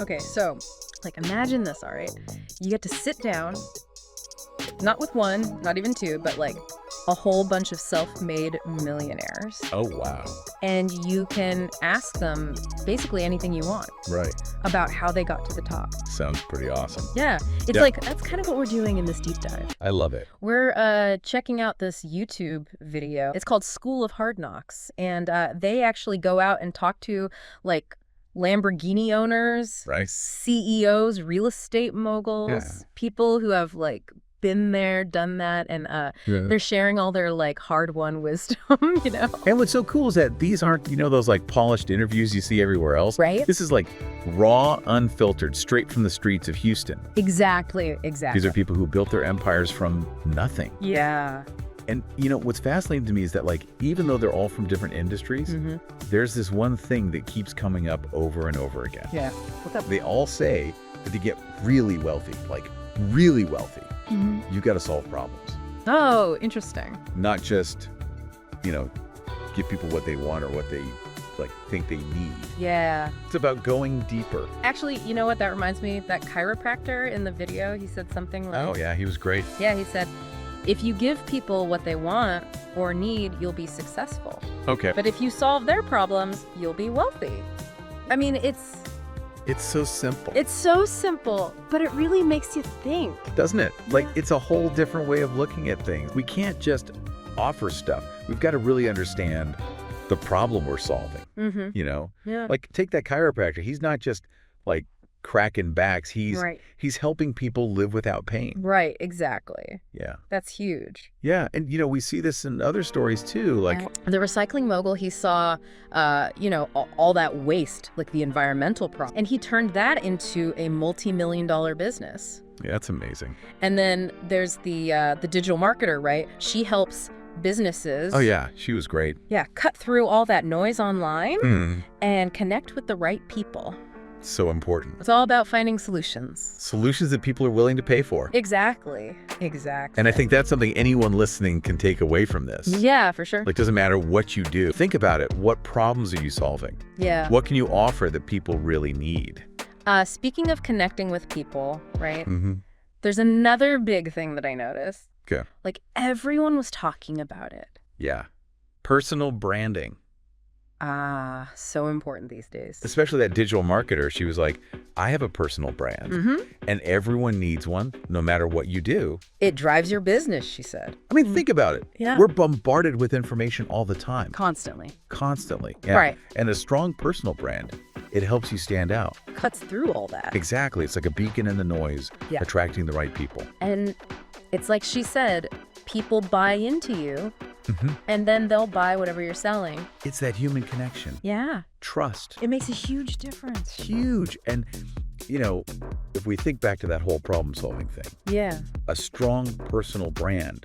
Okay, so, like, imagine this, all right? You get to sit down, not with one, not even two, but, like, a whole bunch of self-made millionaires. Oh, wow. And you can ask them basically anything you want. Right. About how they got to the top. Sounds pretty awesome. Yeah. It's like, that's kind of what we're doing in this deep dive. I love it. We're checking out this YouTube video. It's called School of Hard Knocks. And they actually go out and talk to, like, Lamborghini owners, right, CEOs, real estate moguls, people who have, like, been there, done that, and they're sharing all their, like, hard-won wisdom, you know? And what's so cool is that these aren't, you know, those, like, polished interviews you see everywhere else. Right. This is, like, raw, unfiltered, straight from the streets of Houston. Exactly, exactly. These are people who built their empires from nothing. Yeah. And, you know, what's fascinating to me is that, like, even though they're all from different industries, there's this one thing that keeps coming up over and over again. Yeah. What's up? They all say that to get really wealthy, like, really wealthy, you've got to solve problems. Oh, interesting. Not just, you know, give people what they want or what they, like, think they need. Yeah. It's about going deeper. Actually, you know what that reminds me? That chiropractor in the video, he said something like... Oh, yeah, he was great. Yeah, he said, if you give people what they want or need, you'll be successful. Okay. But if you solve their problems, you'll be wealthy. I mean, it's so simple. It's so simple, but it really makes you think. Doesn't it? Like, it's a whole different way of looking at things. We can't just offer stuff. We've got to really understand the problem we're solving, you know? Yeah. Like, take that chiropractor. He's not just, like, cracking backs. He's helping people live without pain. Right, exactly. Yeah. That's huge. Yeah, and, you know, we see this in other stories, too. Like, the recycling mogul, he saw, you know, all that waste, like the environmental problem, and he turned that into a multi-million-dollar business. Yeah, that's amazing. And then there's the digital marketer, right? She helps businesses. Oh, yeah, she was great. Yeah, cut through all that noise online and connect with the right people. So important. It's all about finding solutions. Solutions that people are willing to pay for. Exactly. Exactly. And I think that's something anyone listening can take away from this. Yeah, for sure. Like, doesn't matter what you do. Think about it. What problems are you solving? Yeah. What can you offer that people really need? Speaking of connecting with people, right? There's another big thing that I noticed. Okay. Like, everyone was talking about it. Yeah. Personal branding. So important these days. Especially that digital marketer. She was like, I have a personal brand. And everyone needs one, no matter what you do. It drives your business, she said. I mean, think about it. Yeah. We're bombarded with information all the time. Constantly. Constantly. Yeah. Right. And a strong personal brand, it helps you stand out. Cuts through all that. Exactly. It's like a beacon in the noise, attracting the right people. And it's like she said, people buy into you, and then they'll buy whatever you're selling. It's that human connection. Yeah. Trust. It makes a huge difference. Huge. And, you know, if we think back to that whole problem-solving thing, yeah, a strong personal brand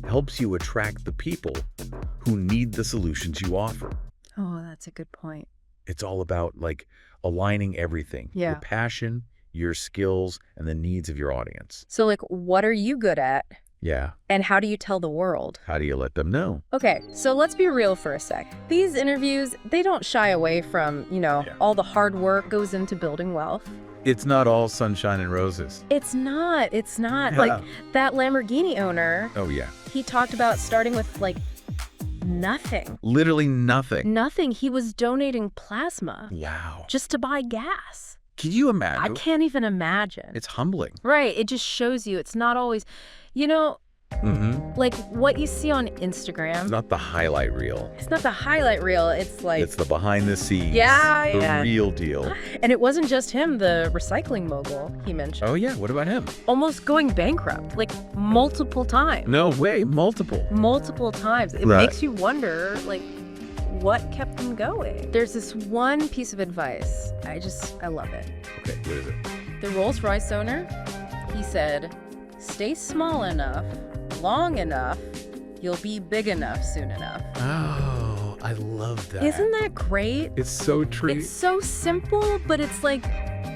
helps you attract the people who need the solutions you offer. Oh, that's a good point. It's all about, like, aligning everything. Yeah. Your passion, your skills, and the needs of your audience. So, like, what are you good at? Yeah. And how do you tell the world? How do you let them know? Okay, so let's be real for a sec. These interviews, they don't shy away from, you know, all the hard work goes into building wealth. It's not all sunshine and roses. It's not. It's not. Like, that Lamborghini owner. Oh, yeah. He talked about starting with, like, nothing. Literally nothing. Nothing. He was donating plasma. Wow. Just to buy gas. Can you imagine? I can't even imagine. It's humbling. Right. It just shows you it's not always, you know, like what you see on Instagram. It's not the highlight reel. It's not the highlight reel. It's like... It's the behind the scenes. Yeah, the real deal. And it wasn't just him, the recycling mogul he mentioned. Oh, yeah. What about him? Almost going bankrupt, like multiple times. No way. Multiple. Multiple times. It makes you wonder, like, what kept them going? There's this one piece of advice. I love it. Okay, what is it? The Rolls-Royce owner, he said, stay small enough, long enough, you'll be big enough soon enough. Oh, I love that. Isn't that great? It's so true. It's so simple, but it's like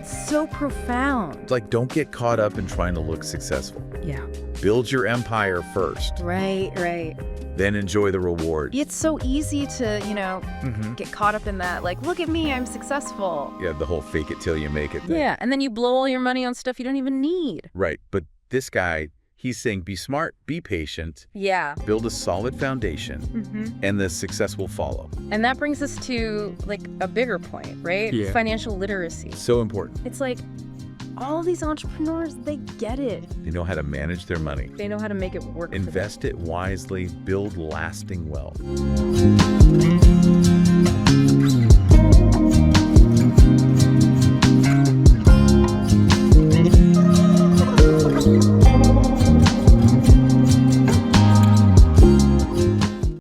so profound. It's like, don't get caught up in trying to look successful. Yeah. Build your empire first, Right, right. then enjoy the reward. It's so easy to, get caught up in that. Like, look at me, I'm successful. Yeah, the whole fake it till you make it thing. Yeah, and then you blow all your money on stuff you don't even need. Right, but this guy, he's saying be smart, be patient, Yeah. build a solid foundation, and the success will follow. And that brings us to, like, a bigger point, right? Yeah. Financial literacy. So important. It's like, all these entrepreneurs, they get it. They know how to manage their money. They know how to make it work. Invest it wisely, build lasting wealth.